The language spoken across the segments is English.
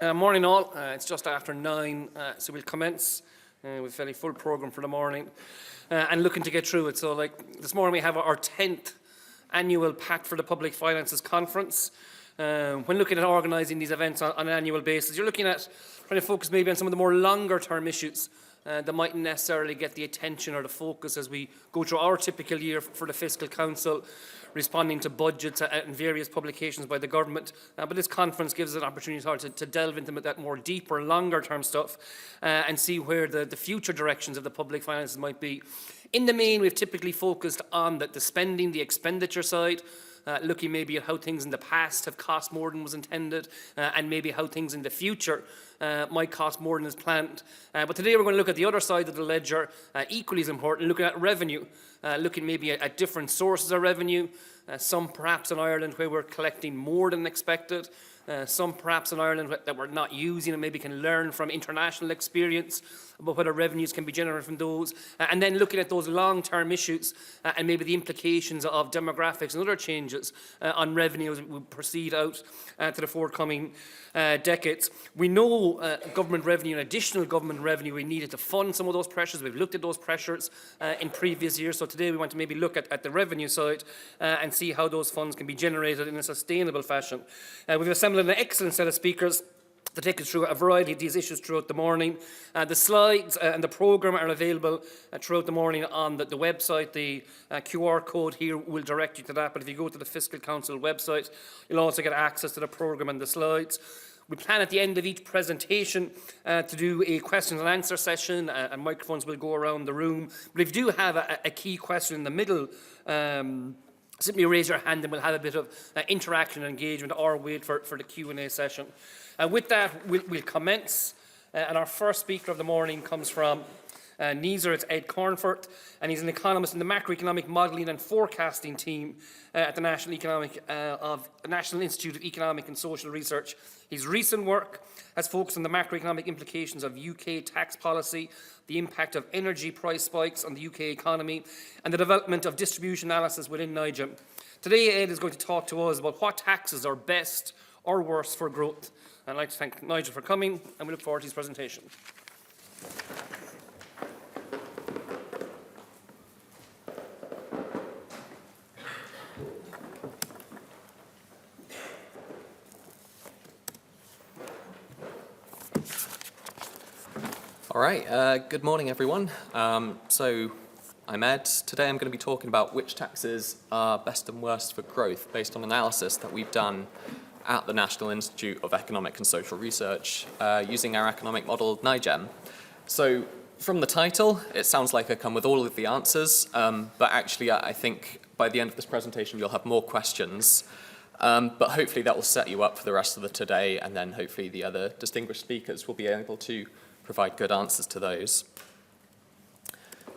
Morning all, it's just after 9, so we'll commence with a fairly full programme for the morning and looking to get through it. So this morning we have our 10th annual Pact for the Public Finances Conference. When looking at organising these events on an annual basis, you're looking at trying to focus maybe on some of the more longer term issues that mightn't necessarily get the attention or the focus as we go through our typical year for the Fiscal Council, responding to budgets and various publications by the government. But this conference gives us an opportunity to delve into that more deeper, longer term stuff and see where the future directions of the public finances might be. In the main, we've typically focused on the spending, the expenditure side, looking maybe at how things in the past have cost more than was intended and maybe how things in the future might cost more than is planned. But today we're going to look at the other side of the ledger, equally as important, looking at revenue, looking maybe at different sources of revenue, some perhaps in Ireland where we're collecting more than expected, some perhaps in Ireland that we're not using and maybe can learn from international experience about whether revenues can be generated from those, and then looking at those long-term issues and maybe the implications of demographics and other changes on revenue as we proceed out to the forthcoming decades. We know government revenue and additional government revenue we needed to fund some of those pressures. We've looked at those pressures in previous years, so today we want to maybe look at the revenue side and see how those funds can be generated in a sustainable fashion. We've assembled an excellent set of speakers to take us through a variety of these issues throughout the morning. The slides and the programme are available throughout the morning on the website. The QR code here will direct you to that, but if you go to the Fiscal Council website, you'll also get access to the programme and the slides. We plan at the end of each presentation to do a questions and answer session, and microphones will go around the room. But if you do have a key question in the middle, simply raise your hand and we'll have a bit of interaction and engagement, or wait for the Q&A session. With that, we'll commence. And our first speaker of the morning comes from NISR. It's Ed Cornforth, and he's an economist in the macroeconomic modelling and forecasting team at the National Institute of Economic and Social Research. His recent work has focused on the macroeconomic implications of UK tax policy, the impact of energy price spikes on the UK economy, and the development of distribution analysis within NIGEM. Today, Ed is going to talk to us about what taxes are best or worse for growth. I'd like to thank Nigel for coming, and we look forward to his presentation. All right, good morning, everyone. So I'm Ed. Today I'm going to be talking about which taxes are best and worst for growth based on analysis that we've done at the National Institute of Economic and Social Research using our economic model, NIGEM. So from the title, it sounds like I come with all of the answers, but actually I think by the end of this presentation you'll have more questions. But hopefully that will set you up for the rest of the today, and then hopefully the other distinguished speakers will be able to provide good answers to those.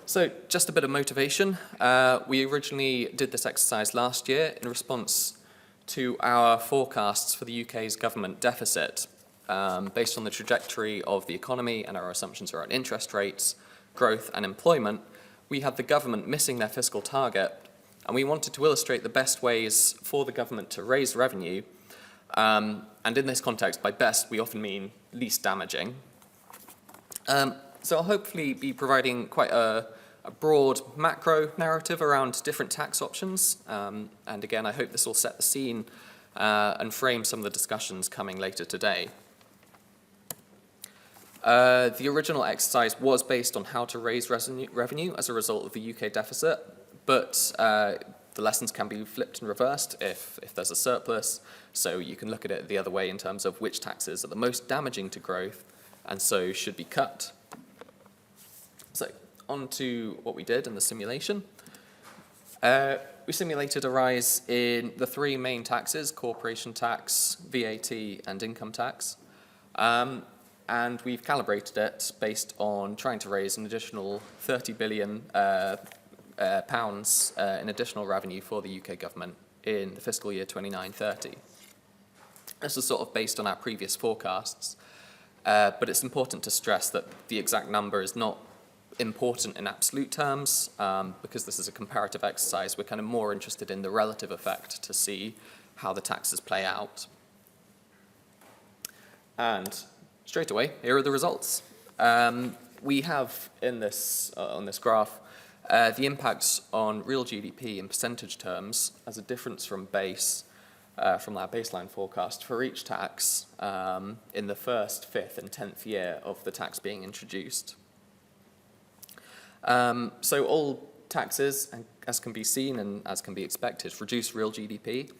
So just a bit of motivation. We originally did this exercise last year in response to our forecasts for the UK's government deficit based on the trajectory of the economy and our assumptions around interest rates, growth and employment. We had the government missing their fiscal target, and we wanted to illustrate the best ways for the government to raise revenue. And in this context, by best, we often mean least damaging. So I'll hopefully be providing quite a broad macro narrative around different tax options. And again, I hope this will set the scene and frame some of the discussions coming later today. The original exercise was based on how to raise revenue as a result of the UK deficit, but the lessons can be flipped and reversed if there's a surplus. So you can look at it the other way in terms of which taxes are the most damaging to growth and so should be cut. So on to what we did in the simulation. We simulated a rise in the three main taxes: corporation tax, VAT and income tax. And we've calibrated it based on trying to raise an additional £30 billion in additional revenue for the UK government in the fiscal year 29-30. This is sort of based on our previous forecasts. But it's important to stress that the exact number is not important in absolute terms because this is a comparative exercise. We're kind of more interested in the relative effect to see how the taxes play out. And straight away, here are the results. We have in this, on this graph the impact on real GDP in percentage terms as a difference from from our baseline forecast for each tax in the first, fifth, and 10th year of the tax being introduced. So all taxes, as can be seen and as can be expected, reduce real GDP,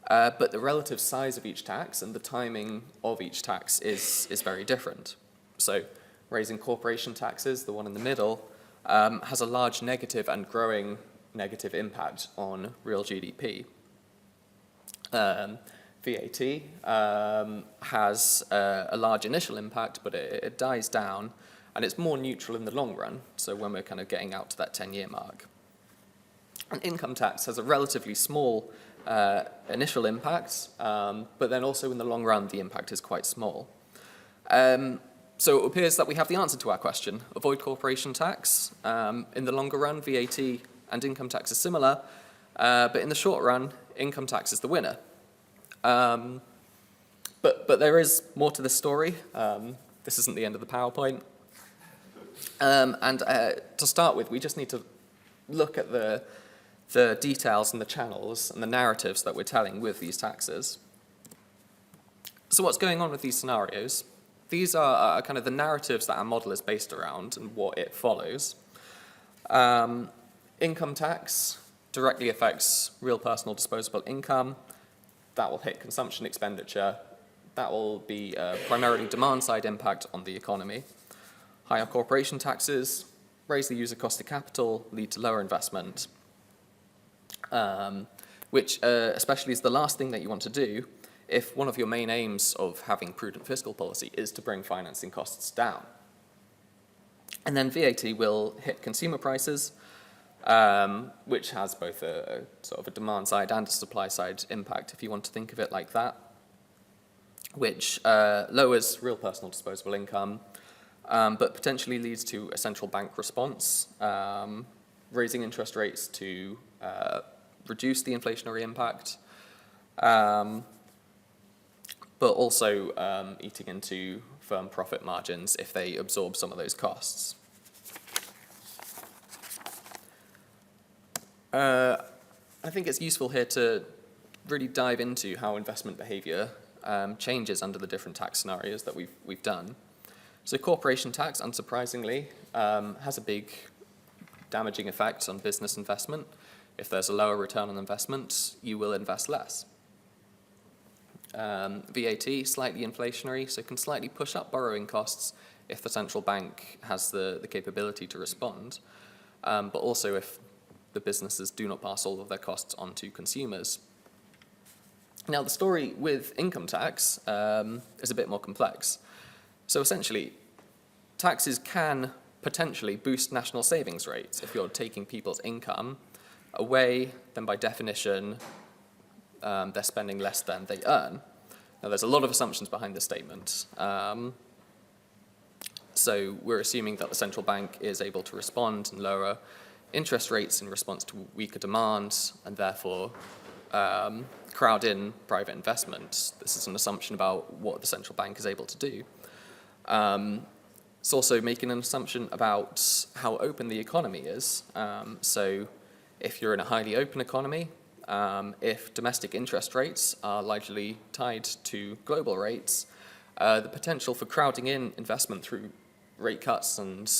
but the relative size of each tax and the timing of each tax is very different. So raising corporation taxes, the one in the middle, has a large negative and growing negative impact on real GDP. VAT has a large initial impact, but it dies down, and it's more neutral in the long run, so when we're kind of getting out to that 10-year mark. And income tax has a relatively small initial impact, but then also in the long run, the impact is quite small. So it appears that we have the answer to our question. Avoid corporation tax. In the longer run, VAT and income tax are similar, but in the short run, income tax is the winner. But there is more to this story. This isn't the end of the PowerPoint. And to start with, we just need to look at the details and the channels and the narratives that we're telling with these taxes. So what's going on with these scenarios? These are kind of the narratives that our model is based around and what it follows. Income tax directly affects real personal disposable income. That will hit consumption expenditure. That will be primarily demand-side impact on the economy. Higher corporation taxes raise the user cost of capital, lead to lower investment, which especially is the last thing that you want to do if one of your main aims of having prudent fiscal policy is to bring financing costs down. And then VAT will hit consumer prices, which has both a sort of a demand side and a supply side impact, if you want to think of it like that, which lowers real personal disposable income, but potentially leads to a central bank response, raising interest rates to reduce the inflationary impact, but also eating into firm profit margins if they absorb some of those costs. I think it's useful here to really dive into how investment behavior changes under the different tax scenarios that we've done. So corporation tax, unsurprisingly, has a big damaging effect on business investment. If there's a lower return on investment, you will invest less. VAT, slightly inflationary, so can slightly push up borrowing costs if the central bank has the capability to respond, but also if the businesses do not pass all of their costs on to consumers. Now, the story with income tax is a bit more complex. So essentially, taxes can potentially boost national savings rates. If you're taking people's income away, then by definition, they're spending less than they earn. Now, there's a lot of assumptions behind this statement. So we're assuming that the central bank is able to respond and lower interest rates in response to weaker demand and therefore crowd in private investment. This is an assumption about what the central bank is able to do. It's also making an assumption about how open the economy is. So if you're in a highly open economy, if domestic interest rates are largely tied to global rates, the potential for crowding in investment through rate cuts and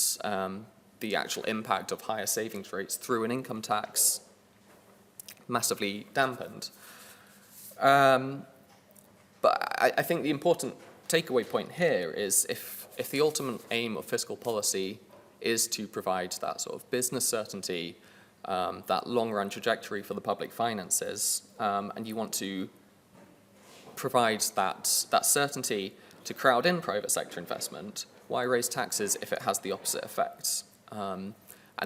the actual impact of higher savings rates through an income tax massively dampened. But I think the important takeaway point here is if the ultimate aim of fiscal policy is to provide that sort of business certainty, that long-run trajectory for the public finances, and you want to provide that certainty to crowd in private sector investment, why raise taxes if it has the opposite effects? And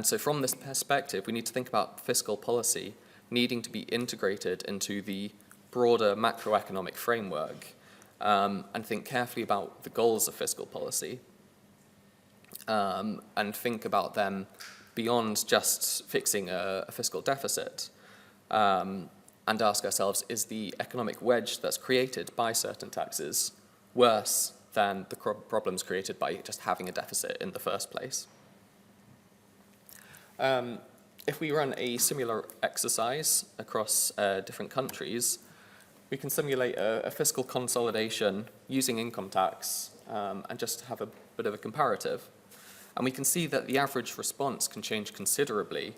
so from this perspective, we need to think about fiscal policy needing to be integrated into the broader macroeconomic framework, and think carefully about the goals of fiscal policy, and think about them beyond just fixing a fiscal deficit, and ask ourselves, is the economic wedge that's created by certain taxes worse than the problems created by just having a deficit in the first place. If we run a similar exercise across different countries, we can simulate a fiscal consolidation using income tax and just have a bit of a comparative. And we can see that the average response can change considerably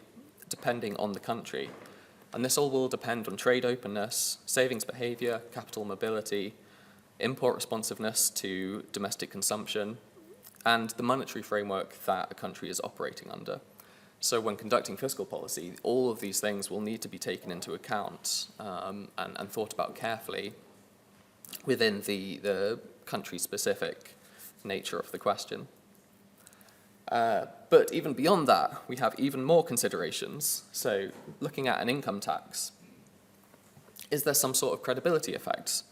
depending on the country. And this all will depend on trade openness, savings behaviour, capital mobility, import responsiveness to domestic consumption, and the monetary framework that a country is operating under. So when conducting fiscal policy, all of these things will need to be taken into account and thought about carefully within the country-specific nature of the question. But even beyond that, we have even more considerations. So looking at an income tax, is there some sort of credibility effect?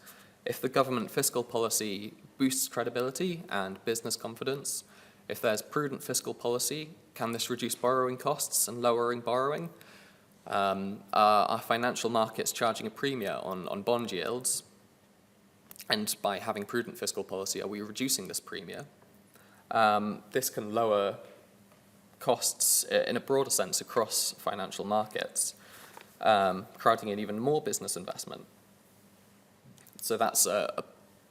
If the government fiscal policy boosts credibility and business confidence, if there's prudent fiscal policy, can this reduce borrowing costs and lowering borrowing? Are financial markets charging a premium on bond yields? And by having prudent fiscal policy, are we reducing this premium? This can lower costs in a broader sense across financial markets, crowding in even more business investment. So that's a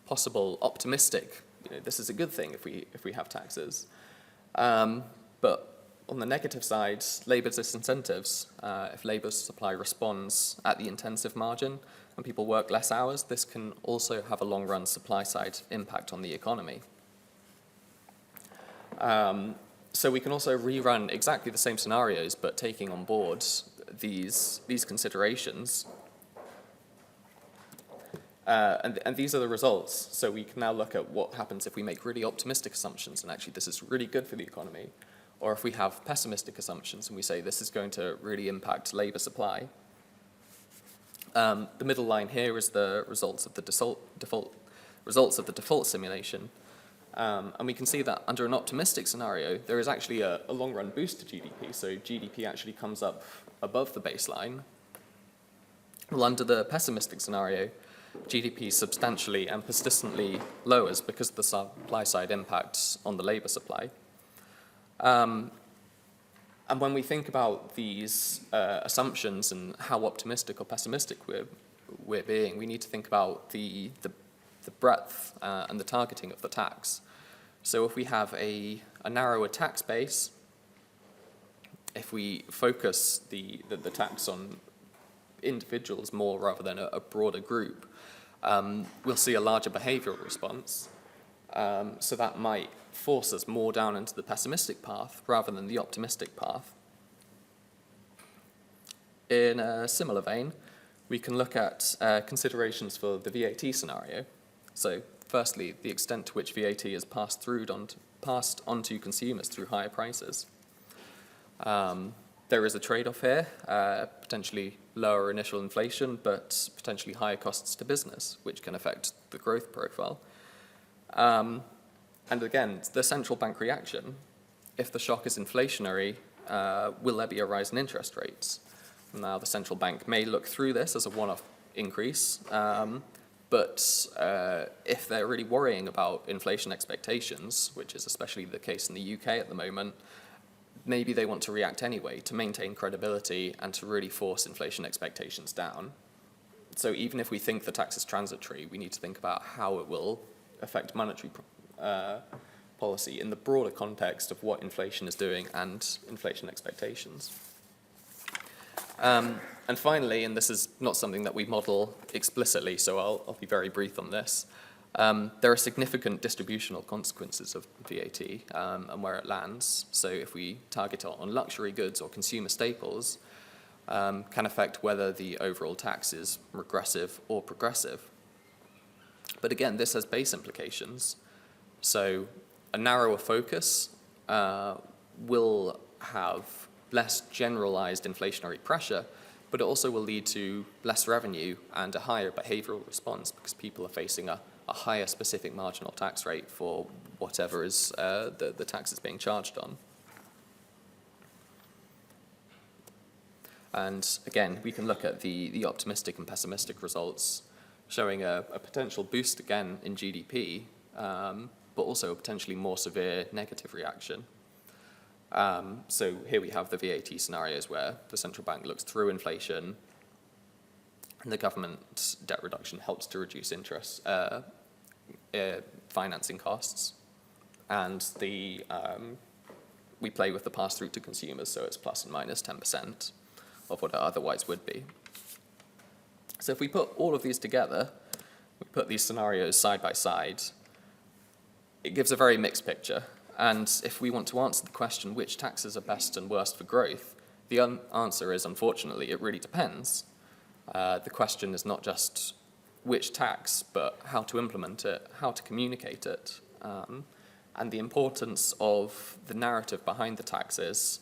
possible optimistic, this is a good thing if we have taxes. But on the negative side, labour disincentives. If labour supply responds at the intensive margin and people work less hours, this can also have a long-run supply-side impact on the economy. So we can also rerun exactly the same scenarios, but taking on board these considerations. And these are the results. So we can now look at what happens if we make really optimistic assumptions and actually this is really good for the economy, or if we have pessimistic assumptions and we say this is going to really impact labour supply. The middle line here is the results of the default simulation. And we can see that under an optimistic scenario, there is actually a long-run boost to GDP. So GDP actually comes up above the baseline. Well, under the pessimistic scenario, GDP substantially and persistently lowers because of the supply-side impacts on the labour supply. And when we think about these assumptions and how optimistic or pessimistic we're being, we need to think about the breadth and the targeting of the tax. So if we have a narrower tax base, if we focus the tax on individuals more rather than a broader group, we'll see a larger behavioural response. So that might force us more down into the pessimistic path rather than the optimistic path. In a similar vein, we can look at considerations for the VAT scenario. So firstly, the extent to which VAT is passed on to consumers through higher prices. There is a trade-off here, potentially lower initial inflation, but potentially higher costs to business, which can affect the growth profile. And again, the central bank reaction. If the shock is inflationary, will there be a rise in interest rates? Now, the central bank may look through this as a one-off increase, but if they're really worrying about inflation expectations, which is especially the case in the UK at the moment, maybe they want to react anyway to maintain credibility and to really force inflation expectations down. So even if we think the tax is transitory, we need to think about how it will affect monetary policy in the broader context of what inflation is doing and inflation expectations. And finally, and this is not something that we model explicitly, so I'll be very brief on this, there are significant distributional consequences of VAT and where it lands. So if we target it on luxury goods or consumer staples, can affect whether the overall tax is regressive or progressive. But again, this has base implications. So a narrower focus will have less generalized inflationary pressure, but it also will lead to less revenue and a higher behavioral response because people are facing a higher specific marginal tax rate for whatever is the tax is being charged on. And again, we can look at the optimistic and pessimistic results, showing a potential boost again in GDP but also a potentially more severe negative reaction. So here we have the VAT scenarios where the central bank looks through inflation and the government's debt reduction helps to reduce interest, financing costs. And we play with the pass-through to consumers, so it's plus and minus 10% of what it otherwise would be. So if we put all of these together, we put these scenarios side by side, it gives a very mixed picture. And if we want to answer the question, which taxes are best and worst for growth, the answer is, unfortunately, it really depends. The question is not just which tax, but how to implement it, how to communicate it, and the importance of the narrative behind the taxes.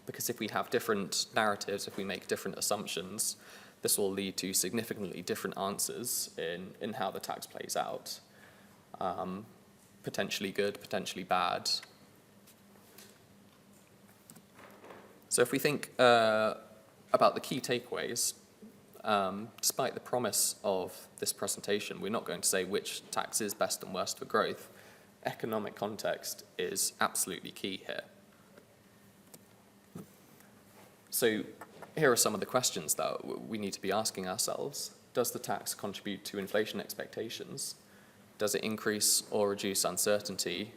Because if we have different narratives, if we make different assumptions, this will lead to significantly different answers in how the tax plays out. Potentially good, potentially bad. So if we think about the key takeaways, despite the promise of this presentation, we're not going to say which tax is best and worst for growth. Economic context is absolutely key here. So here are some of the questions that we need to be asking ourselves. Does the tax contribute to inflation expectations? Does it increase or reduce uncertainty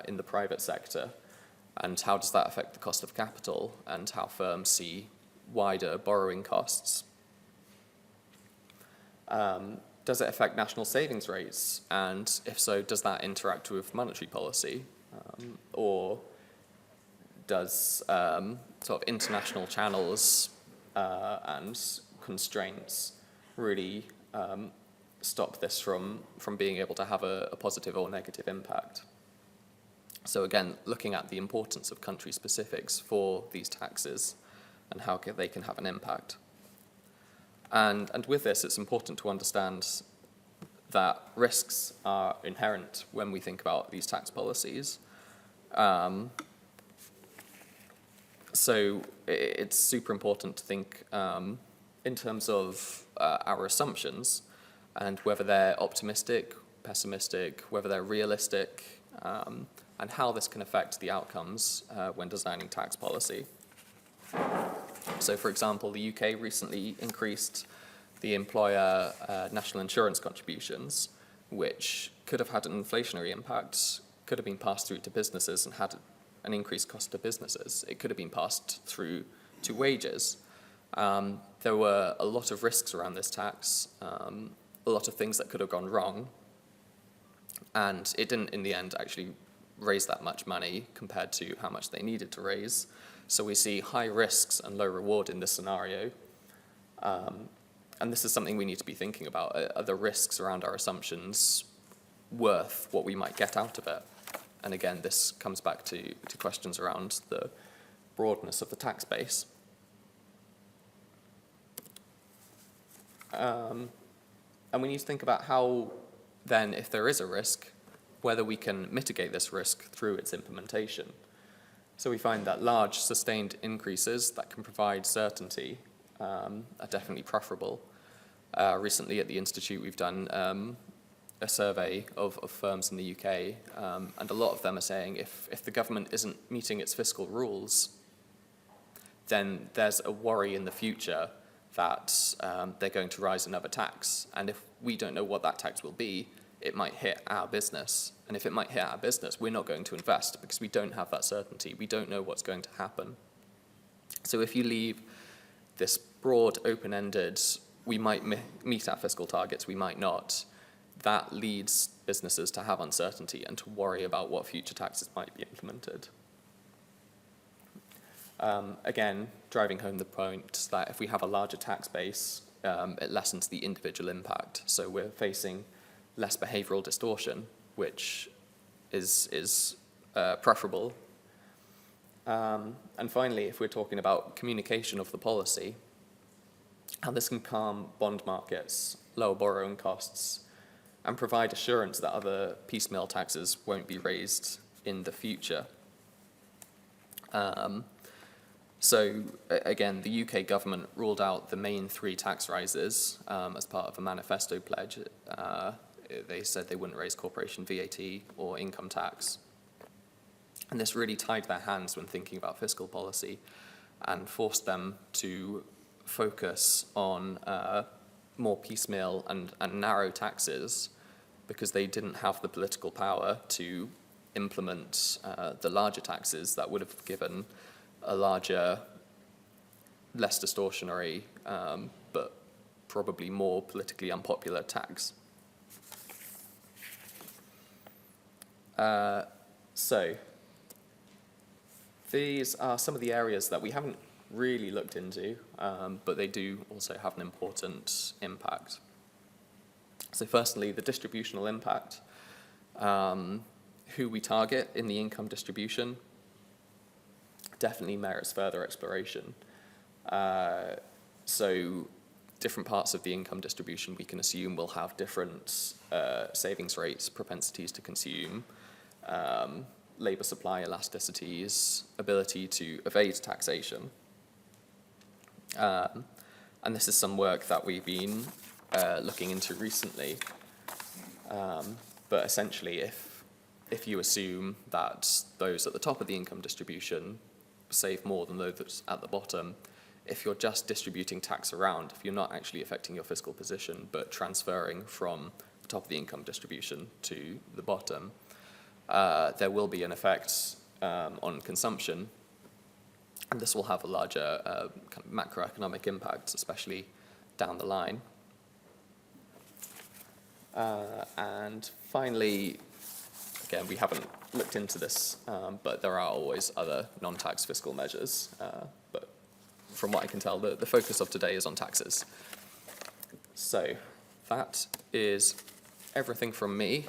in the private sector? And how does that affect the cost of capital and how firms see wider borrowing costs? Does it affect national savings rates? And if so, does that interact with monetary policy? Or does sort of international channels and constraints really stop this from being able to have a positive or negative impact? So again, looking at the importance of country specifics for these taxes and how they can have an impact. And with this, it's important to understand that risks are inherent when we think about these tax policies. So it's super important to think in terms of our assumptions and whether they're optimistic, pessimistic, whether they're realistic, and how this can affect the outcomes when designing tax policy. So, for example, the UK recently increased the employer national insurance contributions, which could have had an inflationary impact, could have been passed through to businesses and had an increased cost to businesses. It could have been passed through to wages. There were a lot of risks around this tax, a lot of things that could have gone wrong, and it didn't, in the end, actually raise that much money compared to how much they needed to raise. So we see high risks and low reward in this scenario. And this is something we need to be thinking about. Are the risks around our assumptions worth what we might get out of it? And again, this comes back to questions around the broadness of the tax base. And we need to think about how, then, if there is a risk, whether we can mitigate this risk through its implementation. So we find that large, sustained increases that can provide certainty are definitely preferable. Recently at the Institute, we've done a survey of firms in the UK, and a lot of them are saying if the government isn't meeting its fiscal rules, then there's a worry in the future that they're going to rise another tax. And if we don't know what that tax will be, it might hit our business. And if it might hit our business, we're not going to invest because we don't have that certainty. We don't know what's going to happen. So if you leave this broad, open-ended, we might meet our fiscal targets, we might not, that leads businesses to have uncertainty and to worry about what future taxes might be implemented. Again, driving home the point that if we have a larger tax base, it lessens the individual impact. So we're facing less behavioural distortion, which is preferable. And finally, if we're talking about communication of the policy, how this can calm bond markets, lower borrowing costs, and provide assurance that other piecemeal taxes won't be raised in the future. So again, the UK government ruled out the main 3 tax rises as part of a manifesto pledge they said they wouldn't raise corporation VAT or income tax. And this really tied their hands when thinking about fiscal policy and forced them to focus on more piecemeal and narrow taxes, because they didn't have the political power to implement the larger taxes that would have given a larger, less distortionary, but probably more politically unpopular tax. So these are some of the areas that we haven't really looked into, but they do also have an important impact. So firstly, the distributional impact, who we target in the income distribution definitely merits further exploration. So different parts of the income distribution we can assume will have different savings rates, propensities to consume, labour supply elasticities, ability to evade taxation. And this is some work that we've been looking into recently. But essentially, if you assume that those at the top of the income distribution save more than those at the bottom, if you're just distributing tax around, if you're not actually affecting your fiscal position, but transferring from the top of the income distribution to the bottom, there will be an effect on consumption, and this will have a larger kind of macroeconomic impact, especially down the line. And finally, again, we haven't looked into this, but there are always other non-tax fiscal measures. But from what I can tell, the focus of today is on taxes. So that is everything from me.